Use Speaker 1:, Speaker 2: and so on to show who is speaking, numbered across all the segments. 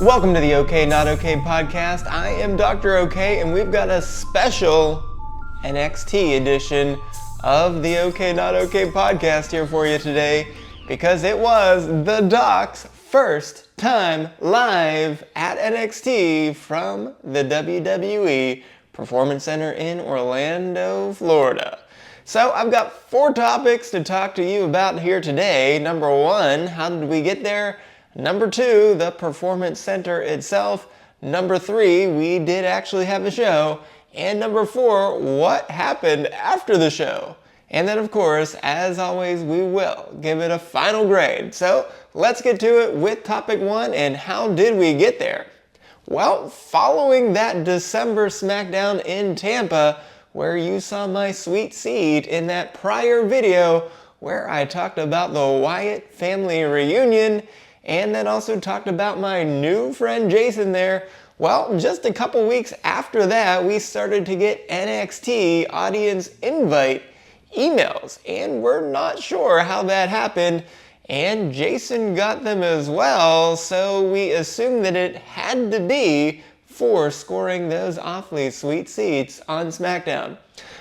Speaker 1: Welcome to the OK Not OK podcast. I am Doktor O'Kay, and we've got a special NXT edition of the OK Not OK podcast here for you today, because it was the Doc's first time live at NXT from the WWE Performance Center in Orlando, Florida. So I've got 4 topics to talk to you about here today. Number 1, how did we get there? Number 2, the Performance Center itself. Number 3, we did actually have a show. And number 4, what happened after the show? And then, of course, as always, we will give it a final grade. So let's get to it with topic 1, and how did we get there? Well, following that December SmackDown in Tampa, where you saw my sweet seat in that prior video where I talked about the Wyatt family reunion, and then also talked about my new friend Jason there. Well, just a couple weeks after that, we started to get NXT audience invite emails, and we're not sure how that happened, and Jason got them as well, so we assumed that it had to be for scoring those awfully sweet seats on SmackDown.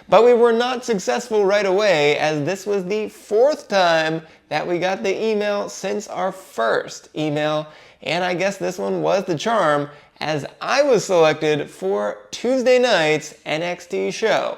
Speaker 1: But we were not successful right away, as this was the 4th time that we got the email since our first email, and I guess this one was the charm, as I was selected for Tuesday night's NXT show.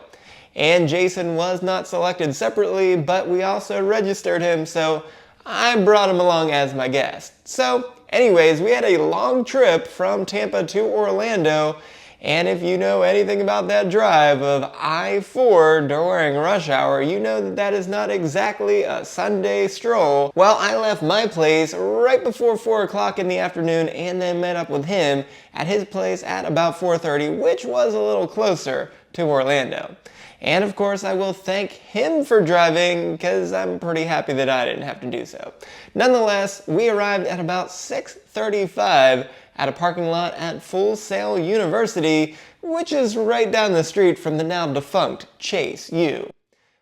Speaker 1: And Jason was not selected separately, but we also registered him, so I brought him along as my guest. So anyways, we had a long trip from Tampa to Orlando, and if you know anything about that drive of I-4 during rush hour, you know that that is not exactly a Sunday stroll. Well, I left my place right before 4 o'clock in the afternoon and then met up with him at his place at about 4:30, which was a little closer to Orlando. And of course, I will thank him for driving, because I'm pretty happy that I didn't have to do so. Nonetheless, we arrived at about 6:35 at a parking lot at Full Sail University, which is right down the street from the now defunct Chase U.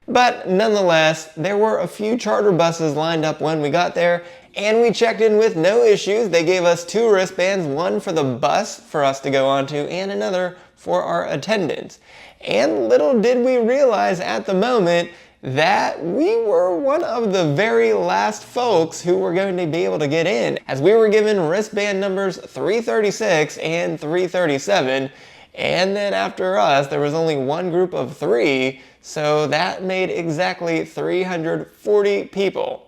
Speaker 1: But nonetheless, there were a few charter buses lined up when we got there, and we checked in with no issues. They gave us 2 wristbands, one for the bus for us to go onto, and another for our attendants. And little did we realize at the moment that we were one of the very last folks who were going to be able to get in, as we were given wristband numbers 336 and 337, and then after us there was only one group of 3, so that made exactly 340 people.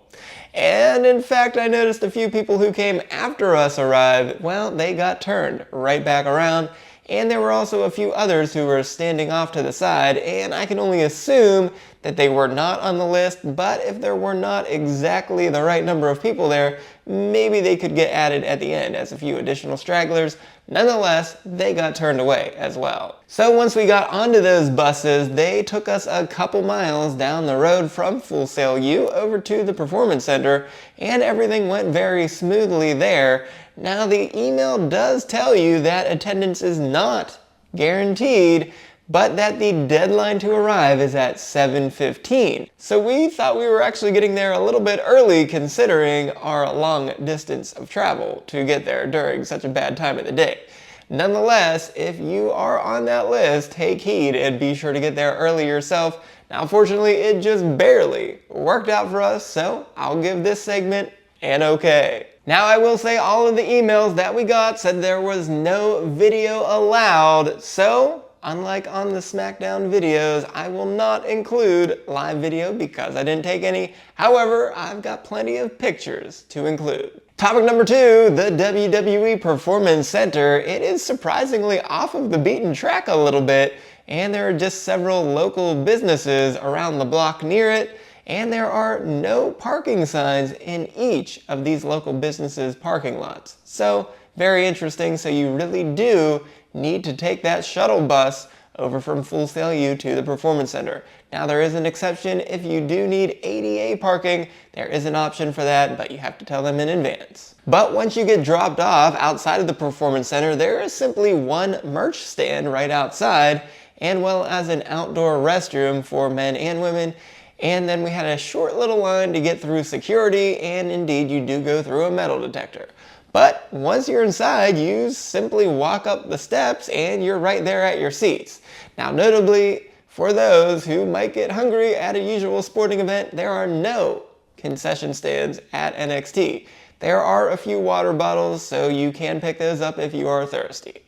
Speaker 1: And in fact, I noticed a few people who came after us arrived, well, they got turned right back around. And there were also a few others who were standing off to the side, and I can only assume that they were not on the list, but if there were not exactly the right number of people there, maybe they could get added at the end as a few additional stragglers. Nonetheless, they got turned away as well. So once we got onto those buses, they took us a couple miles down the road from Full Sail U over to the Performance Center, and everything went very smoothly there. Now, the email does tell you that attendance is not guaranteed, but that the deadline to arrive is at 7:15. So we thought we were actually getting there a little bit early, considering our long distance of travel to get there during such a bad time of the day. Nonetheless, if you are on that list, take heed and be sure to get there early yourself. Now, fortunately, it just barely worked out for us, so I'll give this segment an okay. Now, I will say all of the emails that we got said there was no video allowed, so unlike on the SmackDown videos, I will not include live video because I didn't take any. However, I've got plenty of pictures to include. Topic number 2, the WWE Performance Center. It is surprisingly off of the beaten track a little bit, and there are just several local businesses around the block near it, and there are no parking signs in each of these local businesses' parking lots. So, very interesting. So you really do need to take that shuttle bus over from Full Sail U to the Performance Center. Now, there is an exception. If you do need ADA parking, there is an option for that, but you have to tell them in advance. But once you get dropped off outside of the Performance Center, there is simply one merch stand right outside, and well as an outdoor restroom for men and women. And then we had a short little line to get through security, and indeed you do go through a metal detector. But once you're inside, you simply walk up the steps and you're right there at your seats. Now, notably, for those who might get hungry at a usual sporting event, there are no concession stands at NXT. There are a few water bottles, so you can pick those up if you are thirsty.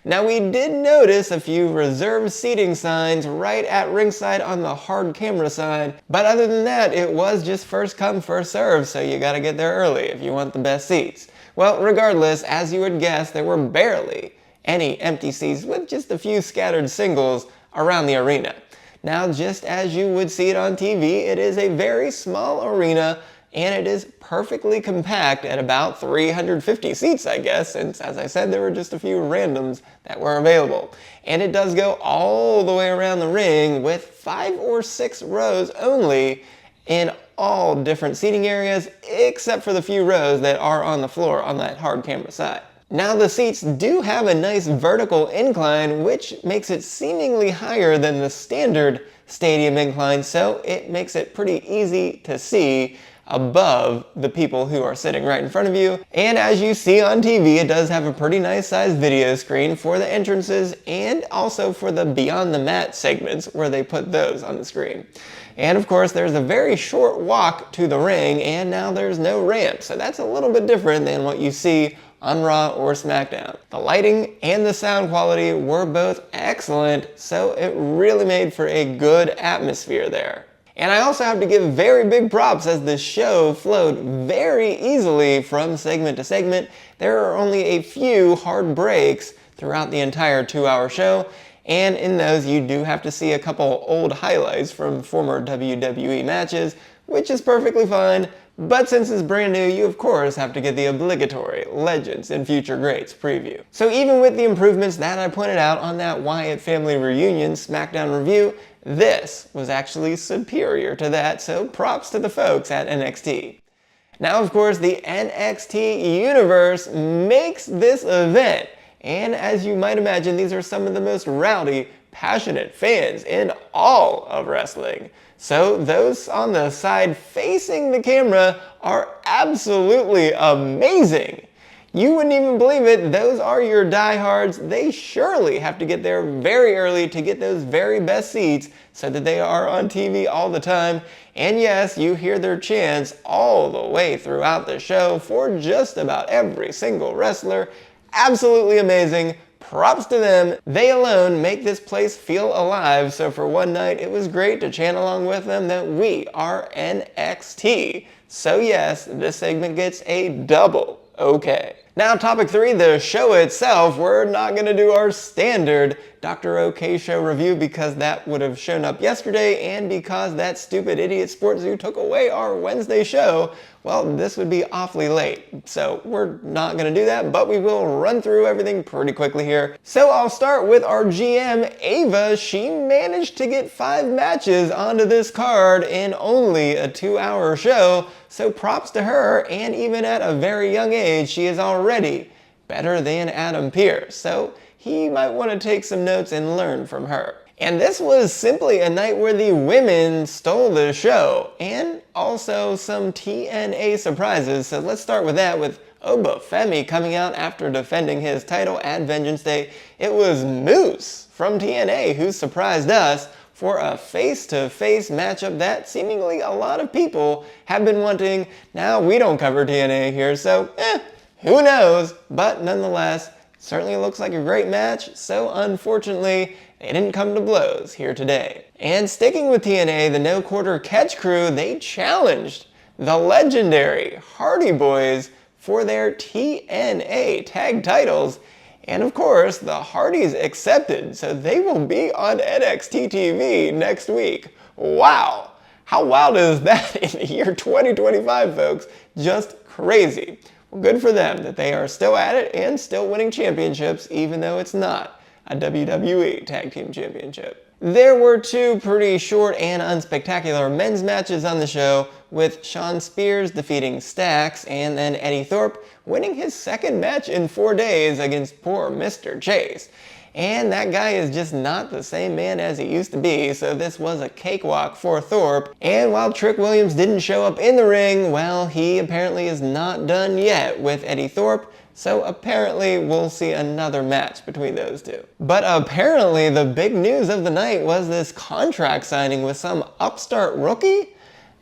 Speaker 1: Now, we did notice a few reserved seating signs right at ringside on the hard camera side, but other than that, it was just first come, first serve, so you gotta get there early if you want the best seats. Well, regardless, as you would guess, there were barely any empty seats with just a few scattered singles around the arena. Now, just as you would see it on TV, it is a very small arena and it is perfectly compact at about 350 seats, I guess, since, as I said, there were just a few randoms that were available. And it does go all the way around the ring with 5 or 6 rows only in all different seating areas, except for the few rows that are on the floor on that hard camera side. Now, the seats do have a nice vertical incline, which makes it seemingly higher than the standard stadium incline, so it makes it pretty easy to see above the people who are sitting right in front of you. And as you see on TV, it does have a pretty nice sized video screen for the entrances and also for the beyond the mat segments where they put those on the screen. And of course, there's a very short walk to the ring, and now there's no ramp, so that's a little bit different than what you see on Raw or SmackDown. The lighting and the sound quality were both excellent, so it really made for a good atmosphere there. And I also have to give very big props as the show flowed very easily from segment to segment. There are only a few hard breaks throughout the entire 2-hour show, and in those you do have to see a couple old highlights from former WWE matches, which is perfectly fine. But since it's brand new, you of course have to get the obligatory Legends and Future Greats preview. So even with the improvements that I pointed out on that Wyatt Family Reunion SmackDown review, this was actually superior to that, so props to the folks at NXT. Now, of course, the NXT universe makes this event, and as you might imagine, these are some of the most rowdy, passionate fans in all of wrestling. So those on the side facing the camera are absolutely amazing. You wouldn't even believe it, those are your diehards. They surely have to get there very early to get those very best seats so that they are on TV all the time. And yes, you hear their chants all the way throughout the show for just about every single wrestler. Absolutely amazing. Props to them. They alone make this place feel alive, so for one night it was great to chant along with them that we are NXT. So yes, this segment gets a double okay. Now, topic 3, the show itself. We're not going to do our standard Doktor O'Kay show review because that would have shown up yesterday, and because that stupid idiot SportsZu took away our Wednesday show, well, this would be awfully late. So we're not going to do that, but we will run through everything pretty quickly here. So I'll start with our GM, Ava. She managed to get 5 matches onto this card in only a 2-hour show, so props to her, and even at a very young age, she is already better than Adam Pearce. So he might want to take some notes and learn from her. And this was simply a night where the women stole the show, and also some TNA surprises. So let's start with that, with Obafemi coming out after defending his title at Vengeance Day. It was Moose from TNA who surprised us for a face-to-face matchup that seemingly a lot of people have been wanting. Now, we don't cover TNA here, so who knows? But nonetheless, certainly looks like a great match, so unfortunately, they didn't come to blows here today. And sticking with TNA, the No Quarter Catch crew, they challenged the legendary Hardy Boys for their TNA tag titles. And of course, the Hardys accepted, so they will be on NXT TV next week. Wow! How wild is that in the year 2025, folks? Just crazy. Well, good for them that they are still at it and still winning championships, even though it's not a WWE Tag Team Championship. There were two pretty short and unspectacular men's matches on the show, with Shawn Spears defeating Stax and then Eddie Thorpe winning his second match in 4 days against poor Mr. Chase. And that guy is just not the same man as he used to be, so this was a cakewalk for Thorpe. And while Trick Williams didn't show up in the ring, well, he apparently is not done yet with Eddie Thorpe, so apparently we'll see another match between those two. But apparently the big news of the night was this contract signing with some upstart rookie.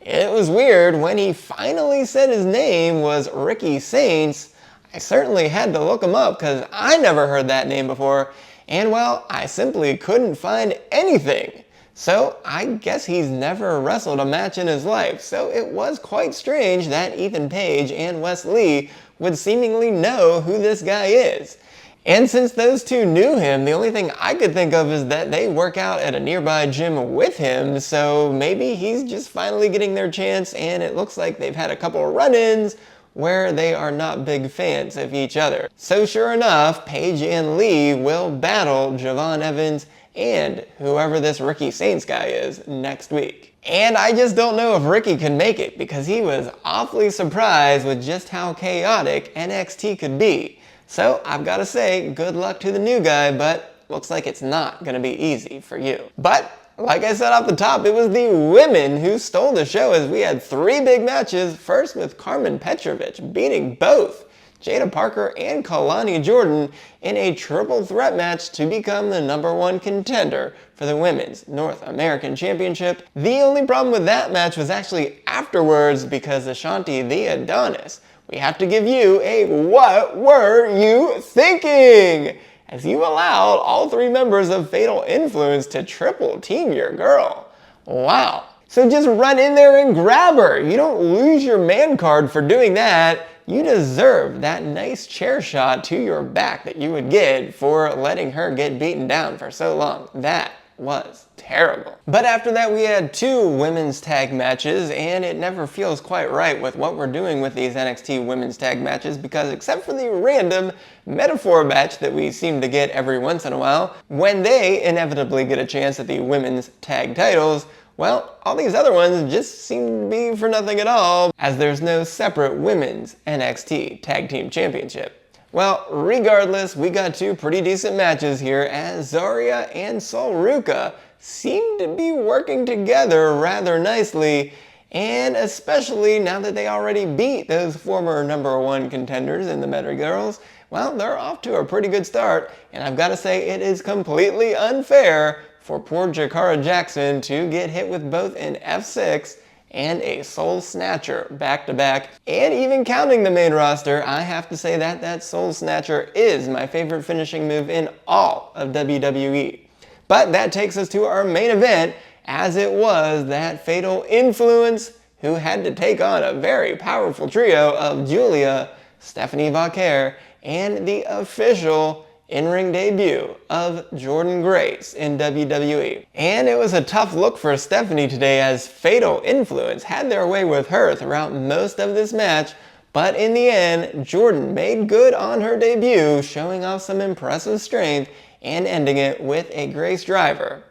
Speaker 1: It was weird. When he finally said his name was Ricky Saints, I certainly had to look him up because I never heard that name before. And well, I simply couldn't find anything. So I guess he's never wrestled a match in his life. So it was quite strange that Ethan Page and Wes Lee would seemingly know who this guy is. And since those two knew him, the only thing I could think of is that they work out at a nearby gym with him, so maybe he's just finally getting their chance, and it looks like they've had a couple of run-ins where they are not big fans of each other. So sure enough, Page and Lee will battle Javon Evans and whoever this Ricky Saints guy is next week. And I just don't know if Ricky can make it, because he was awfully surprised with just how chaotic NXT could be. So I've got to say, good luck to the new guy, but looks like it's not going to be easy for you. But like I said off the top, it was the women who stole the show, as we had 3 big matches. First with Carmen Petrovich beating both Jada Parker and Kalani Jordan in a triple threat match to become the #1 contender for the Women's North American Championship. The only problem with that match was actually afterwards, because Ashanti the Adonis, we have to give you a "What were you thinking?" as you allowed all 3 members of Fatal Influence to triple team your girl. Wow. So just run in there and grab her. You don't lose your man card for doing that. You deserve that nice chair shot to your back that you would get for letting her get beaten down for so long. That was terrible. But after that, we had 2 women's tag matches, and it never feels quite right with what we're doing with these NXT women's tag matches, because except for the random metaphor match that we seem to get every once in a while, when they inevitably get a chance at the women's tag titles, well, all these other ones just seem to be for nothing at all, as there's no separate women's NXT Tag Team Championship. Well, regardless, we got 2 pretty decent matches here, as Zarya and Sol Ruca seem to be working together rather nicely, and especially now that they already beat those former #1 contenders in the Meta Girls, well, they're off to a pretty good start, and I've got to say it is completely unfair for poor Jakara Jackson to get hit with both an F6 and a Soul Snatcher back-to-back. And even counting the main roster, I have to say that that Soul Snatcher is my favorite finishing move in all of WWE. But that takes us to our main event, as it was that Fatal Influence who had to take on a very powerful trio of Julia, Stephanie Vauquer, and the official in-ring debut of Jordynne Grace in WWE. And it was a tough look for Stephanie today, as Fatal Influence had their way with her throughout most of this match, but in the end, Jordynne made good on her debut, showing off some impressive strength and ending it with a Grace driver.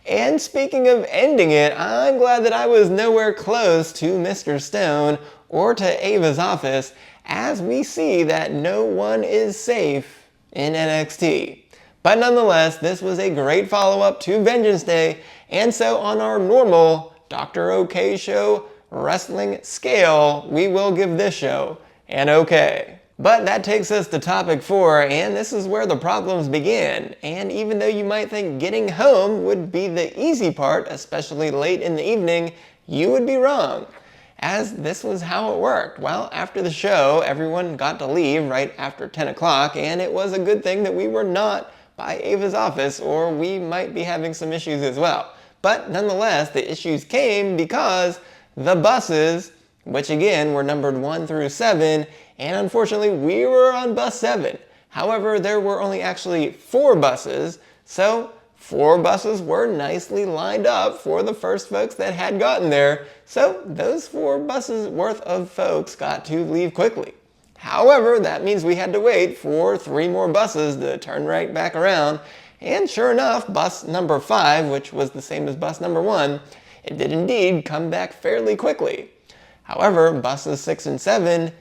Speaker 1: And speaking of ending it, I'm glad that I was nowhere close to Mr. Stone or to Ava's office, as we see that no one is safe in NXT. But nonetheless, this was a great follow-up to Vengeance Day, and so on our normal Doktor O'Kay show wrestling scale, we will give this show an okay. But that takes us to topic 4, and this is where the problems begin. And even though you might think getting home would be the easy part, especially late in the evening, you would be wrong, as this was how it worked. Well, after the show, everyone got to leave right after 10 o'clock, and it was a good thing that we were not by Ava's office, or we might be having some issues as well. But nonetheless, the issues came because the buses, which again were numbered 1 through 7, and unfortunately we were on bus 7. However, there were only actually 4 buses, so 4 buses were nicely lined up for the first folks that had gotten there, so those 4 buses worth of folks got to leave quickly. However, that means we had to wait for 3 more buses to turn right back around, And sure enough, bus number 5, which was the same as bus number 1, it did indeed come back fairly quickly. However, buses 6 and 7,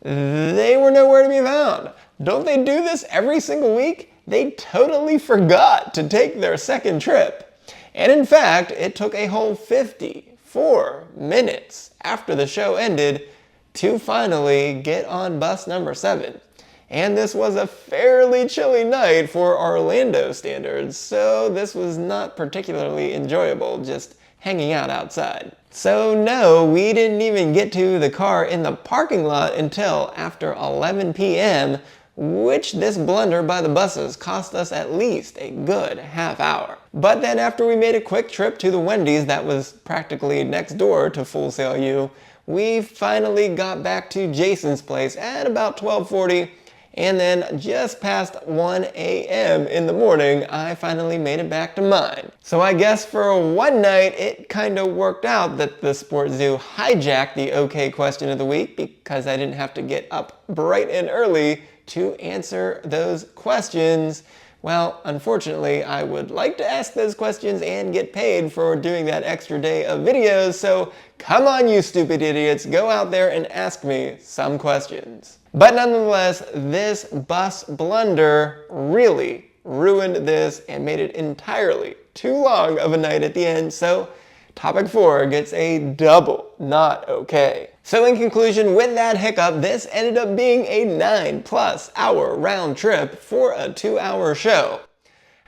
Speaker 1: they were nowhere to be found. Don't they do this every single week? They totally forgot to take their second trip. And in fact, it took a whole 54 minutes after the show ended to finally get on bus number 7. And this was a fairly chilly night for Orlando standards, so this was not particularly enjoyable, just hanging out outside. So no, we didn't even get to the car in the parking lot until after 11 p.m., which this blunder by the buses cost us at least a good half hour. But then after we made a quick trip to the Wendy's that was practically next door to Full Sail U, we finally got back to Jason's place at about 12:40, and then just past 1 a.m. in the morning, I finally made it back to mine. So I guess for one night, it kind of worked out that the SportsZu hijacked the OK question of the week, because I didn't have to get up bright and early to answer those questions. Well, unfortunately, I would like to ask those questions and get paid for doing that extra day of videos, so come on, you stupid idiots, go out there and ask me some questions. But nonetheless, this bus blunder really ruined this and made it entirely too long of a night at the end, so topic 4 gets a double not okay. So in conclusion, with that hiccup, this ended up being a 9+ hour round trip for a 2-hour show.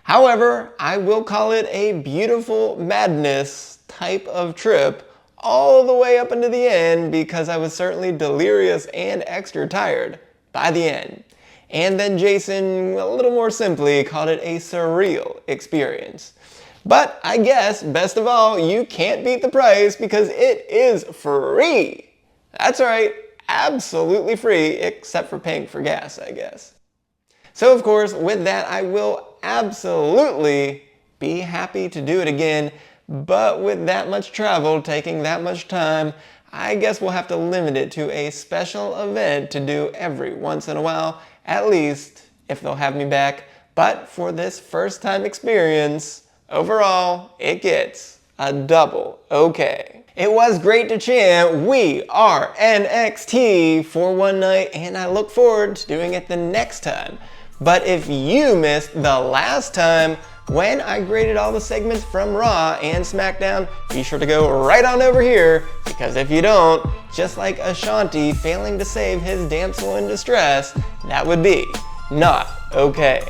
Speaker 1: However, I will call it a beautiful madness type of trip all the way up into the end, because I was certainly delirious and extra tired by the end. And then Jason, a little more simply, called it a surreal experience. But I guess, best of all, you can't beat the price because it is free. That's right, absolutely free, except for paying for gas, I guess. So of course, with that, I will absolutely be happy to do it again, but with that much travel, taking that much time, I guess we'll have to limit it to a special event to do every once in a while, at least if they'll have me back. But for this first time experience, overall, it gets a double okay. It was great to chant, "We are NXT" for one night, and I look forward to doing it the next time. But if you missed the last time when I graded all the segments from Raw and SmackDown, be sure to go right on over here, because if you don't, just like Ashanti failing to save his damsel in distress, that would be not okay.